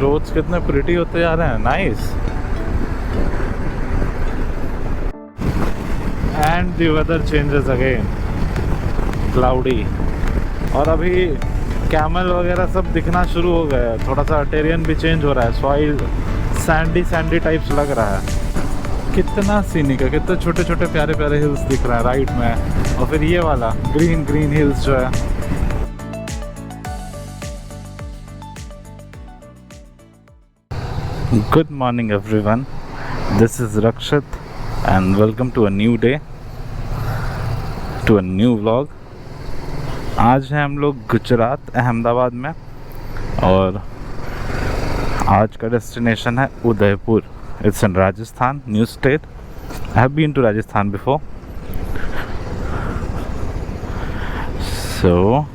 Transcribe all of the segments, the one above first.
Roads कितने pretty होते जा रहे हैं, nice. And the weather changes again, cloudy. और अभी कैमल वगैरह सब दिखना शुरू हो गया है, थोड़ा सा टेरियन भी चेंज हो रहा है, सॉइल सैंडी सैंडी टाइप्स लग रहा है। कितना सीनिक है, कितने छोटे छोटे प्यारे प्यारे हिल्स दिख रहे हैं राइट में, और फिर ये वाला ग्रीन ग्रीन हिल्स जो है। Good morning everyone, this is Rakshit and welcome to a new day, to a new vlog. आज है हम लोग गुजरात अहमदाबाद में, और आज का डेस्टिनेशन है Udaipur. It's in Rajasthan, new state. I have been to Rajasthan before. So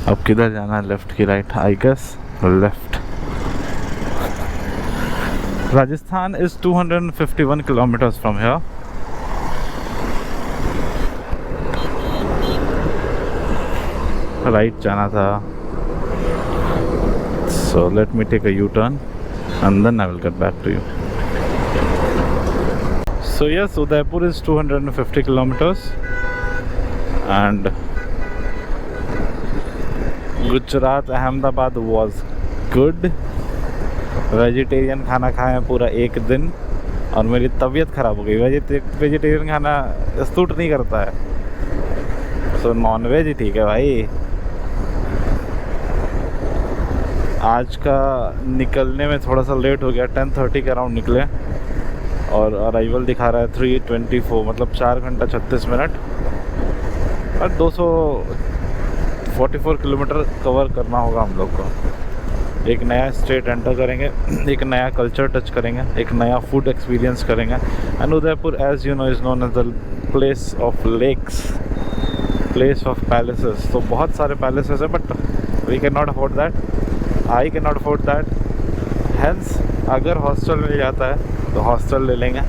अब किधर जाना है, लेफ्ट की right? I guess left. Rajasthan is 251 kilometres from here. Right जाना था, so let me take a U-turn and then I will get back to you. So yes, Udaipur is 250 kilometers and Gujarat Ahmedabad was good. Vegetarian खाना खाया पूरा एक दिन और मेरी तबीयत ख़राब हो गई। वेजिटेरियन खाना सूट नहीं करता है, सो नॉन वेज ही ठीक है भाई। आज का निकलने में थोड़ा सा लेट हो गया, 10:30 के अराउंड निकले और अराइवल दिखा रहा है 3:24, मतलब 4 घंटा 36 मिनट और 244 किलोमीटर कवर करना होगा हम लोग को। एक नया स्टेट एंटर करेंगे, एक नया कल्चर टच करेंगे, एक नया फूड एक्सपीरियंस करेंगे। And Udaipur as you know is known as the place of lakes, place of palaces. तो बहुत सारे पैलेसेस है but we can not afford that, I can not afford that. Hence अगर hostel मिल जाता है तो हॉस्टल ले लेंगे।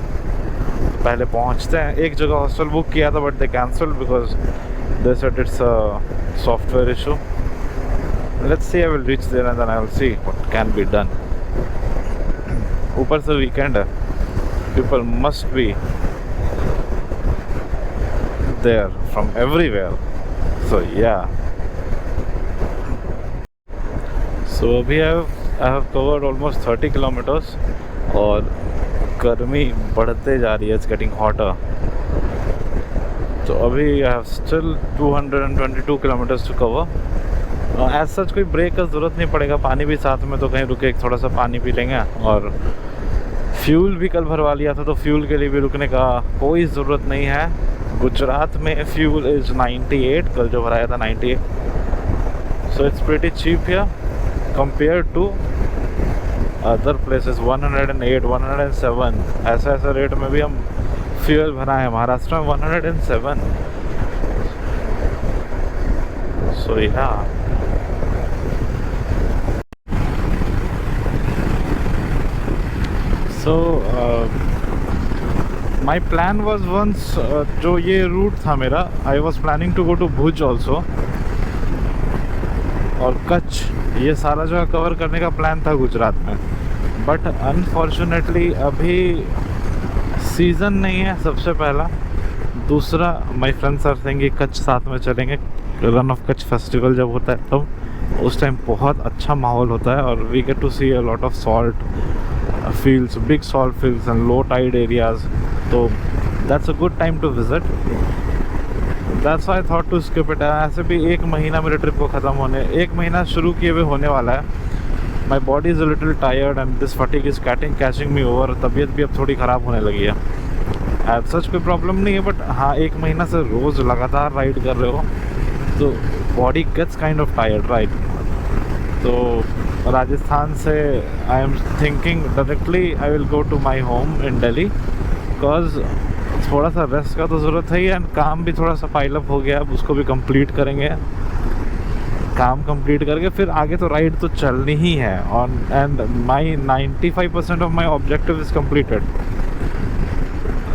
पहले पहुंचते हैं, एक जगह हॉस्टल बुक किया था but they cancel because they said it's a software issue. Let's see, I will reach there and then I will see what can be done. ऊपर से वीकेंड है, people must be there from everywhere, so yeah. So अभी I have covered almost 30 kilometres और गर्मी बढ़ते जा रही है, इट्स गेटिंग हॉटर। तो अभी I have still 222 kilometres to cover. As such कोई ब्रेक का ज़रूरत नहीं पड़ेगा, पानी भी साथ में, तो कहीं रुके थोड़ा सा पानी पी लेंगे। और फ्यूल भी कल भरवा लिया था तो फ्यूल के लिए भी रुकने का कोई ज़रूरत नहीं है। गुजरात में फ्यूल इज़ 98, कल जो भराया था 98, so it's pretty cheap here compared to other places। 108, 107 ऐसा रेट में भी हम फ्यूल भरा है। महाराष्ट्र में 107। सो या माई प्लान वॉज वंस, जो ये रूट था मेरा, I was planning to go to Bhuj also और कच्छ, ये सारा जगह कवर करने का प्लान था गुजरात में। बट अनफॉर्चुनेटली अभी सीज़न नहीं है, सबसे पहला। दूसरा, माय फ्रेंड्स आर सेइंग कि कच्छ साथ में चलेंगे, रन ऑफ कच्छ फेस्टिवल जब होता है तब, उस टाइम बहुत अच्छा माहौल होता है और we get to see a lot of salt fields, big salt fields and low tide areas. तो that's a good time to visit. That's why I thought to skip it। ऐसे भी एक महीना मेरे ट्रिप को ख़त्म होने, एक महीना शुरू किए हुए होने वाला है। My body is a little tired and this fatigue is catching me over. तबीयत भी अब थोड़ी ख़राब होने लगी है। एज सच कोई प्रॉब्लम नहीं है बट हाँ, एक महीना से रोज़ लगातार राइड कर रहे हो तो body gets kind of tired, right. तो राजस्थान से I am thinking directly I will go to my home in Delhi, because थोड़ा सा रेस्ट का तो ज़रूरत है ही एंड काम भी थोड़ा सा पाइलअप हो गया, अब उसको भी कंप्लीट करेंगे। काम कंप्लीट करके फिर आगे तो राइड तो चलनी ही है। On and my 95% of my objective is completed.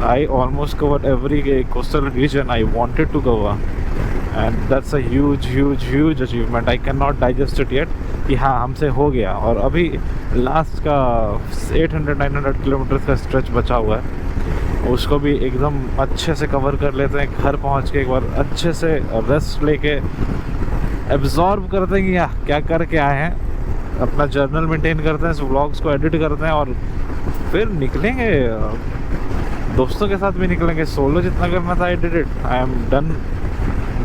I almost covered every coastal region I wanted to cover. And that's a huge achievement. I can not digest it yet कि हाँ हमसे हो गया। और अभी लास्ट का 800-900 किलोमीटर का stretch बचा हुआ है, उसको भी एकदम अच्छे से कवर कर लेते हैं। घर पहुंच के एक बार अच्छे से रेस्ट लेके एब्जॉर्ब करते हैं कि क्या करके आए हैं, अपना जर्नल मेंटेन करते हैं, व्लॉग्स को एडिट करते हैं और फिर निकलेंगे। दोस्तों के साथ भी निकलेंगे। सोलो जितना करना था I did it. I am done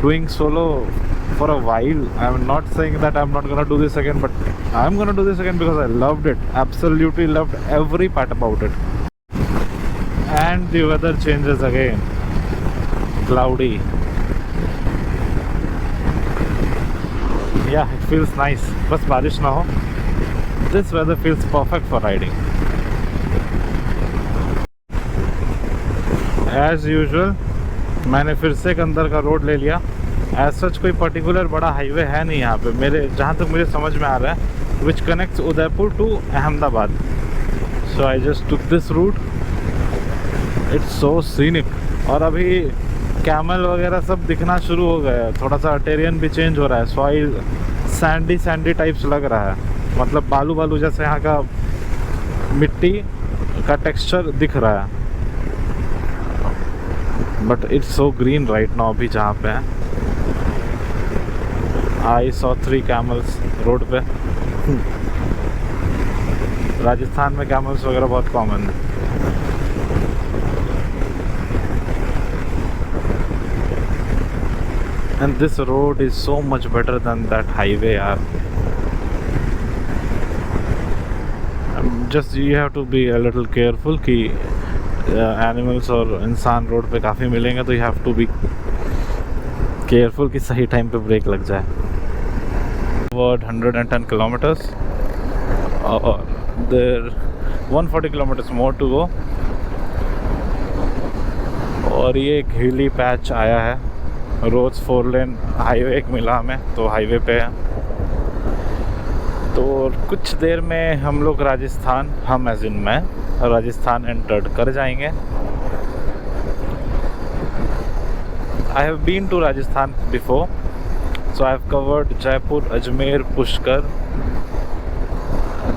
doing solo for a while. I'm not saying that I'm not gonna do this again, but I'm gonna do this again because I loved it. Absolutely loved every part about it. And the weather changes again. Cloudy. Yeah, it feels nice. बस बारिश ना हो. This weather feels perfect for riding. As usual, मैंने फिर से एक अंदर का रोड ले लिया। एज सच कोई पर्टिकुलर बड़ा हाईवे है नहीं यहाँ पे, मेरे जहाँ तक मुझे समझ में आ रहा है, which connects Udaipur to Ahmedabad. So I just took this route. It's so scenic. और अभी कैमल वगैरह सब दिखना शुरू हो गया है। थोड़ा सा टेरियन भी चेंज हो रहा है। सॉइल सैंडी टाइप्स लग रहा है, मतलब बालू जैसे यहाँ का मिट्टी का टेक्सचर दिख रहा है। But it's so green right now. अभी जहाँ पे है आई सॉ 3 कैमल्स रोड पे। राजस्थान में कैमल्स वगैरह बहुत कॉमन है। And this road is so much better than that highway यार। Just you have to be a little careful कि एनिमल्स और इंसान रोड पे काफ़ी मिलेंगे, तो you have to be careful कि सही टाइम पे ब्रेक लग जाए। About 110 kilometers और there 140 kilometers more to go। और ये एक हिली पैच आया है। रोड्स 4 लेन हाईवे एक मिला हमें, तो हाईवे पे है। तो कुछ देर में हम लोग राजस्थान, हम एज इन मैं राजस्थान एंटर्ड कर जाएंगे। I have been to Rajasthan before, so I have covered Jaipur, Ajmer, Pushkar.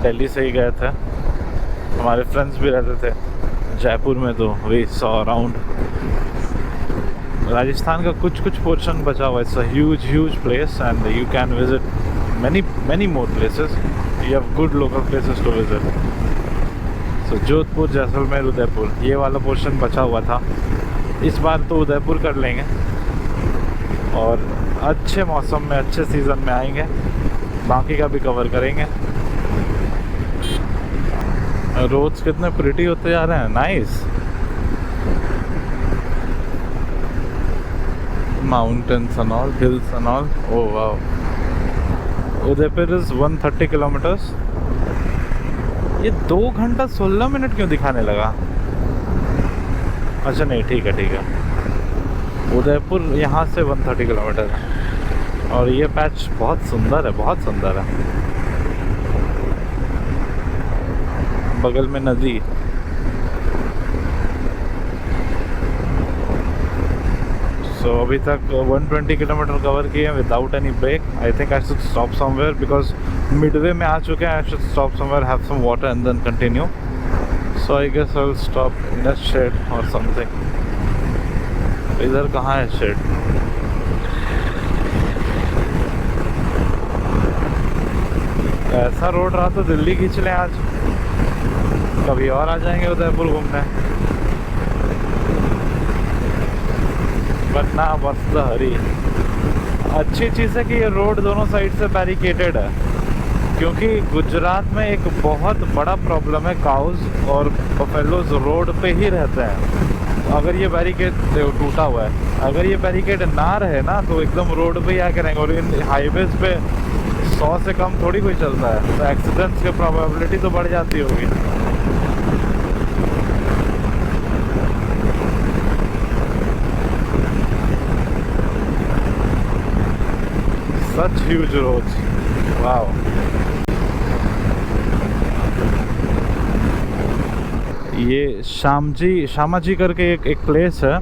Delhi से ही गए थे, हमारे फ्रेंड्स भी रहते थे जयपुर में, तो वी सॉ अराउंड। राजस्थान का कुछ पोर्शन बचा हुआ है। It's a huge place and you can visit many more places. You have good local places to visit. So Jodhpur, Jaisalmer, Udaipur, ये वाला पोर्शन बचा हुआ था। इस बार तो उदयपुर कर लेंगे और अच्छे मौसम में, अच्छे सीज़न में आएंगे, बाकी का भी कवर करेंगे। रोड्स कितने प्रिटी होते जा रहे हैं। Nice. Mountains and all, hills and all. Oh wow. Udaipur is 130 kilometres. ये 2 घंटा 16 मिनट क्यों दिखाने लगा? अच्छा नहीं, ठीक है। उदयपुर यहाँ से 130 किलोमीटर है और ये पैच बहुत सुंदर है, बहुत सुंदर है। बगल में नदी। सो अभी तक 120 किलोमीटर कवर किए without any break. I think I should stop somewhere because midway में आ चुके हैं। I should stop somewhere, have some water and then continue. So I guess I will stop in a shed और something. इधर कहाँ है shade? ऐसा road रहा तो दिल्ली खींच लें आज, कभी और आ जाएंगे उदयपुर घूमने। बट ना, बस द हरी। अच्छी चीज़ है कि ये रोड दोनों साइड से बैरिकेटेड है, क्योंकि गुजरात में एक बहुत बड़ा प्रॉब्लम है, काउज और बफेलोज रोड पे ही रहते हैं। अगर ये बैरिकेड टूटा हुआ है, अगर ये बैरिकेड ना रहे ना तो एकदम रोड पे ही आके रहेंगे। और इन हाईवेज पे 100 से कम थोड़ी कोई चलता है, तो एक्सीडेंट्स की प्रोबेबिलिटी तो बढ़ जाती होगी। Such huge roads. Wow. ये श्यामा जी करके एक प्लेस है।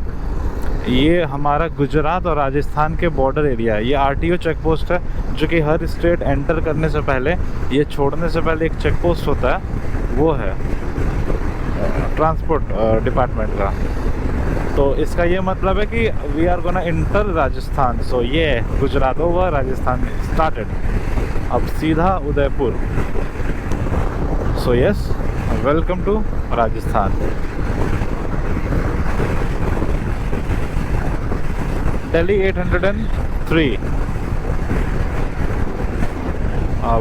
ये हमारा गुजरात और राजस्थान के बॉर्डर एरिया है। ये आरटीओ चेक पोस्ट है, जो कि हर स्टेट एंटर करने से पहले, ये छोड़ने से पहले एक चेक पोस्ट होता है, वो है ट्रांसपोर्ट डिपार्टमेंट का। तो इसका ये मतलब है कि we are gonna enter Rajasthan. So ये गुजरात ओवर, राजस्थान स्टार्टेड, अब सीधा Udaipur. So yes, welcome to Rajasthan. Delhi 803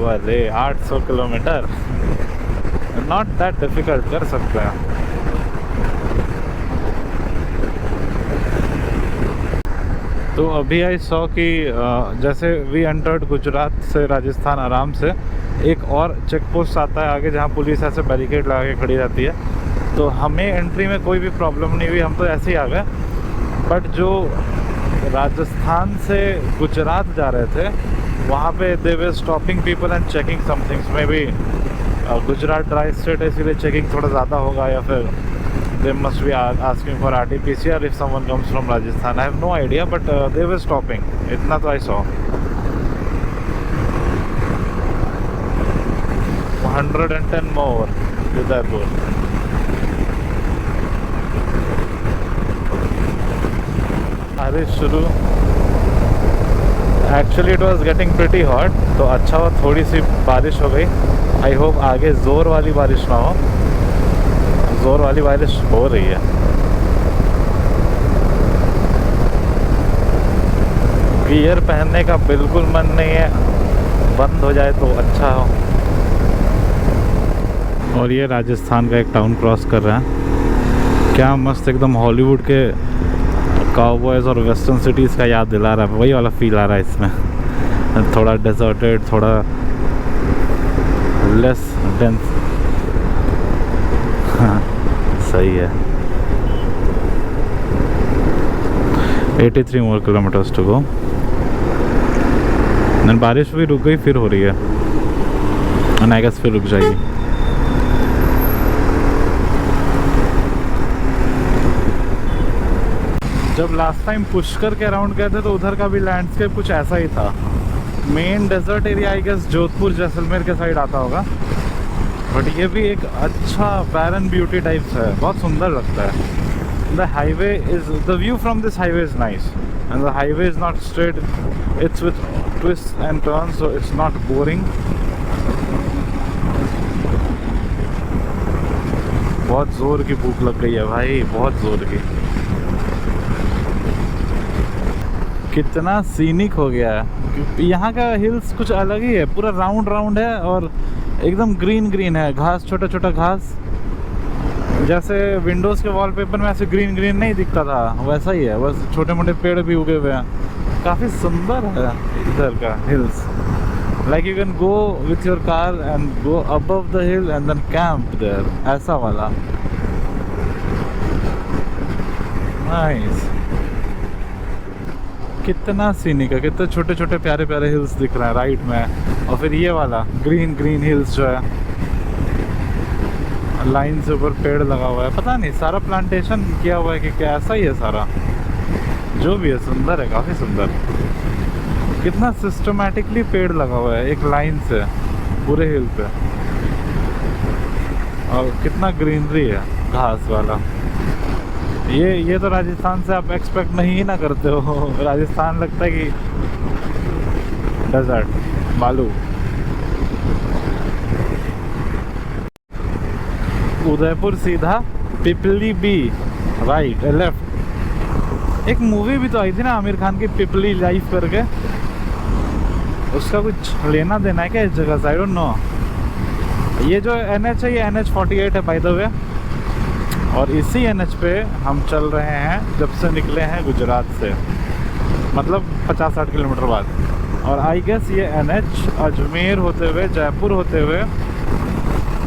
अरे 800 किलोमीटर, नॉट दैट डिफिकल्ट, कर सकते हैं। तो अभी आई सौ कि जैसे वी एंटर्ड गुजरात से राजस्थान आराम से, एक और चेक पोस्ट आता है आगे जहाँ पुलिस ऐसे बैरिकेड लगा के खड़ी रहती है। तो हमें एंट्री में कोई भी प्रॉब्लम नहीं हुई, हम तो ऐसे ही आ गए। बट जो राजस्थान से गुजरात जा रहे थे, वहाँ पे they were stopping people and checking somethings. Maybe Gujarat dry state है, इसीलिए चेकिंग थोड़ा ज़्यादा होगा, या फिर they must be asking for RT-PCR if someone comes from Rajasthan. I have no idea, but they were stopping. इतना तो I saw. 110 more Udaipur. अरे शुरू actually it was getting pretty hot, तो अच्छा हुआ थोड़ी सी बारिश हो गई। आई होप आगे ज़ोर वाली बारिश ना हो। ज़ोर वाली बारिश हो रही है। गियर पहनने का बिल्कुल मन नहीं है, बंद हो जाए तो अच्छा हो। और ये राजस्थान का एक टाउन क्रॉस कर रहा है, क्या मस्त, एकदम हॉलीवुड के काउबॉयज़ और वेस्टर्न सिटीज़ का याद दिला रहा है, वही वाला फील आ रहा है इसमें। थोड़ा डेजर्टेड, थोड़ा लेस डेंस। हाँ सही है। 83 मोर किलोमीटर्स टू गो। बारिश भी रुक गई, फिर हो रही है, एंड आई गेस फिर रुक जाएगी। जब लास्ट टाइम पुष्कर के अराउंड गए थे तो उधर का भी लैंडस्केप कुछ ऐसा ही था। Main desert area I guess Jodhpur Jaisalmer के साइड आता होगा, बट ये भी एक अच्छा बैरन ब्यूटी टाइप्स है, बहुत सुंदर लगता है। The highway is, the view from this highway is nice, and the highway is not straight, it's with twist and turn, so it's not boring. बहुत जोर की भूख लग गई है भाई, बहुत जोर की। कितना सीनिक हो गया है यहाँ का। हिल्स कुछ अलग ही है, पूरा राउंड राउंड है और एकदम ग्रीन ग्रीन है, घास, छोटा छोटा घास। जैसे विंडोज़ के वॉलपेपर में ऐसे ग्रीन ग्रीन नहीं दिखता था, वैसा ही है, बस छोटे मोटे पेड़ भी उगे हुए हैं। काफ़ी सुंदर है इधर का hills. Like you can go with your car and go above the hill and then camp there, ऐसा वाला। नाइस। कितना सीनिक है, कितने छोटे छोटे प्यारे प्यारे हिल्स दिख रहे हैं राइट में। और फिर ये वाला ग्रीन ग्रीन हिल्स जो है, लाइन से ऊपर पेड़ लगा हुआ है। पता नहीं सारा प्लांटेशन किया हुआ है कि क्या, ऐसा ही है सारा। जो भी है सुंदर है, काफ़ी सुंदर। कितना सिस्टमैटिकली पेड़ लगा हुआ है एक लाइन से पूरे हिल पे, और कितना ग्रीनरी है, घास वाला। ये तो राजस्थान से आप एक्सपेक्ट नहीं ना करते हो। राजस्थान लगता है कि डेजर्ट, बालू। उदयपुर सीधा, पिपली बी राइट, लेफ्ट। एक मूवी भी तो आई थी ना आमिर खान की, पिपली लाइफ करके, उसका कुछ लेना देना है क्या इस जगह से, आई डोंट नो। ये जो NH है, ये NH48 है बाय द वे, और इसी NH पे हम चल रहे हैं जब से निकले हैं गुजरात से, मतलब 50-60 किलोमीटर बाद। और आई गेस ये NH अजमेर होते हुए, जयपुर होते हुए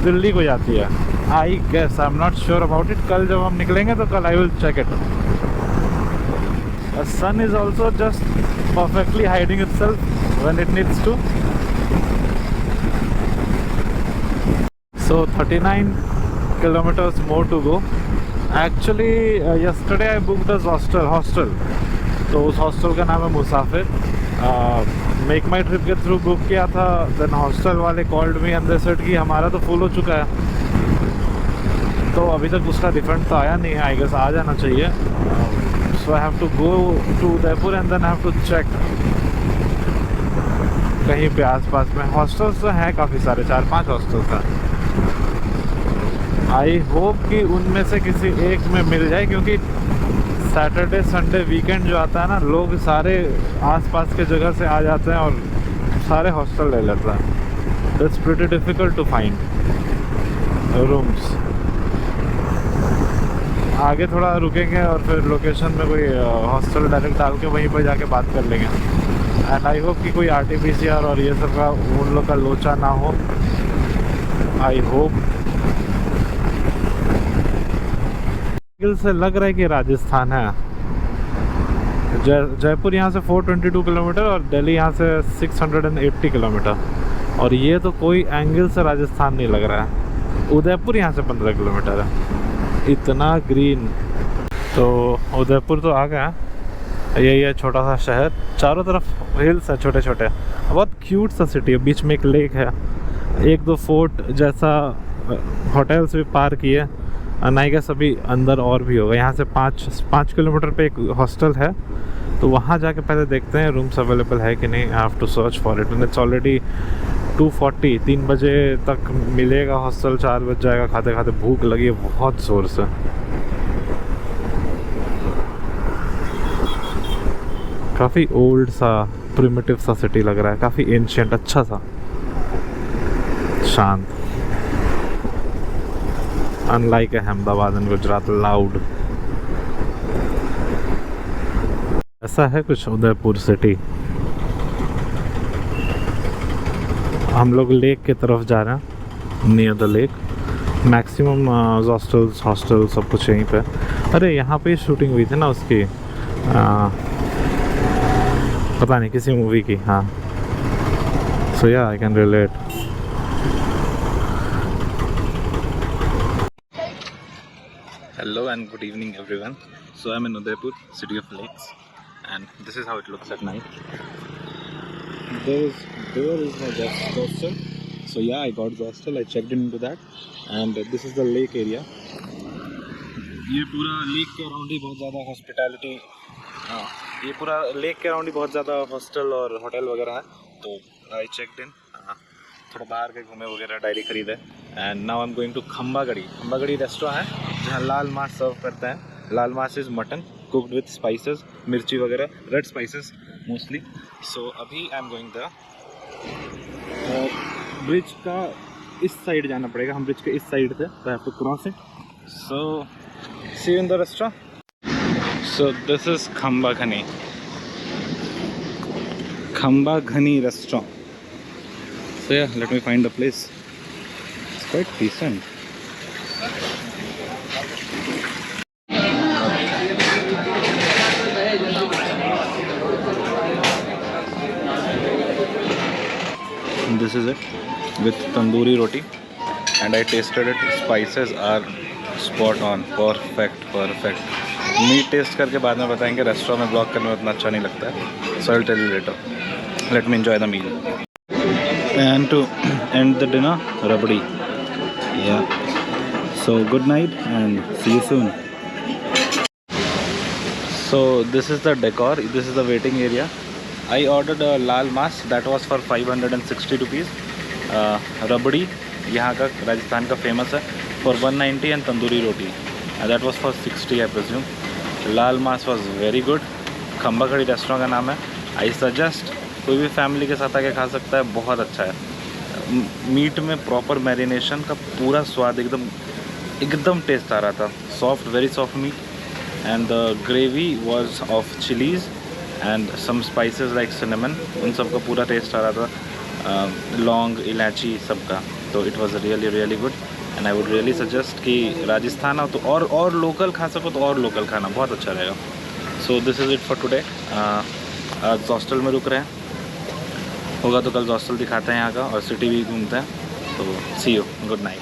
दिल्ली को जाती है। I guess, I am not sure about it. कल जब हम निकलेंगे तो कल I will check it. Sun is also just perfectly hiding itself when it needs to. So 39 kilometers more to go, actually yesterday I booked hostel, तो उस hostel का नाम है मुसाफिर। मेक माई ट्रिप के थ्रू बुक किया था। Then hostel वाले called me and they said कि हमारा तो फुल हो चुका है, तो अभी तक उसका रिफंड तो आया नहीं है। आई गेस आ जाना चाहिए। So I have to go to Udaipur and then I have to check कहीं पे आसपास में। हॉस्टल्स तो हैं काफ़ी सारे, 4-5 हॉस्टल्स हैं। आई होप कि उनमें से किसी एक में मिल जाए, क्योंकि सैटरडे संडे वीकेंड जो आता है ना, लोग सारे आसपास के जगह से आ जाते हैं और सारे हॉस्टल ले लेते हैं। It's pretty difficult to find rooms. आगे थोड़ा रुकेंगे और फिर लोकेशन में कोई हॉस्टल डायरेक्ट डाल के वहीं पर जाके बात कर लेंगे। एंड आई होप कि कोई RT-PCR और ये सब का उन लोग का लोचा ना हो। I hope. से लग रहा है कि राजस्थान है। जयपुर यहाँ से 422 किलोमीटर और दिल्ली यहाँ से 680 किलोमीटर, और ये तो कोई एंगल से राजस्थान नहीं लग रहा है। उदयपुर यहाँ से 15 किलोमीटर है। इतना ग्रीन। तो उदयपुर तो आ गया। यही है छोटा सा शहर, चारों तरफ हिल्स है छोटे छोटे। बहुत क्यूट सा सिटी है। बीच में एक लेक है, 1-2 फोर्ट जैसा होटल्स भी पार्क किए। आई गेस अभी अंदर और भी होगा। यहाँ से 5 किलोमीटर पे एक हॉस्टल है, तो वहाँ जाके पहले देखते हैं रूम्स अवेलेबल है कि नहीं। I have to search for it. It's already 2:40, 3 बजे तक मिलेगा हॉस्टल, 4 बज जाएगा। खाते खाते भूख लगी है बहुत ज़ोर से। काफ़ी ओल्ड सा प्रिमिटिव सा सिटी लग रहा है, काफ़ी एंशिएंट, अच्छा सा, शांत। Unlike Ahmedabad and Gujarat loud. ऐसा है कुछ उदयपुर सिटी। हम लोग लेक की तरफ जा रहे हैं, near the lake. Maximum hostel सब कुछ यहीं पे। अरे यहाँ पे शूटिंग हुई थी ना उसकी, पता नहीं किसी मूवी की। हाँ, सो या I can relate. Hello and good evening everyone. So I'm in Udaipur, city of lakes, and this is how it looks at night. There is my guest hostel. So yeah, I got the hostel. I checked into that, and this is the lake area. ये पूरा lake के around ही बहुत ज़्यादा hospitality, ये पूरा lake के around ही बहुत ज़्यादा हॉस्टल और होटल वगैरह है। तो आई चेकड इन, थोड़ा बाहर के घूमे वगैरह, डायरी खरीदे। And now I am going to Khambagadi restaurant है जहाँ लाल मांस सर्व करते हैं। Laal maas is mutton cooked with spices, मिर्ची वगैरह, रेड स्पाइसेस मोस्टली। सो अभी I am going the bridge का इस साइड जाना पड़ेगा। हम ब्रिज के इस साइड थे, तो I have to cross it. So see you in the restaurant. So this is Khambaghani restaurant. So yeah, let me find the place. It's quite decent. This is it with tandoori roti, and I tasted it. Spices are spot on, perfect. Meat taste करके बाद में बताएंगे। Restaurant में blog करने में उतना अच्छा नहीं लगता है, so I'll tell you later. Let me enjoy the meal. And to end the dinner, rabdi. Yeah. So good night and see you soon. So this is the decor. This is the waiting area. I ordered a lal mas that was for 560 rupees. Rabdi यहाँ का राजस्थान का famous है for 190, and tandoori roti that was for 60 I presume. Laal maas was very good. Khambagadi restaurant का नाम है। I suggest कोई भी family के साथ आके खा सकता है, बहुत अच्छा है। मीट में प्रॉपर मैरिनेशन का पूरा स्वाद, एकदम टेस्ट आ रहा था। Soft, very soft meat, and the gravy was of chillies and some spices like cinnamon, उन सब का पूरा टेस्ट आ रहा था, लौंग, इलायची सबका। तो it was really good, and I would really suggest कि राजस्थान आओ तो और लोकल खा सको तो और लोकल खाना बहुत अच्छा रहेगा। So this is it for today. आज हॉस्टल में रुक रहे हैं, होगा तो कल हॉस्टल दिखाते हैं यहाँ का, और सिटी भी घूमते हैं। तो सी यू, गुड नाइट।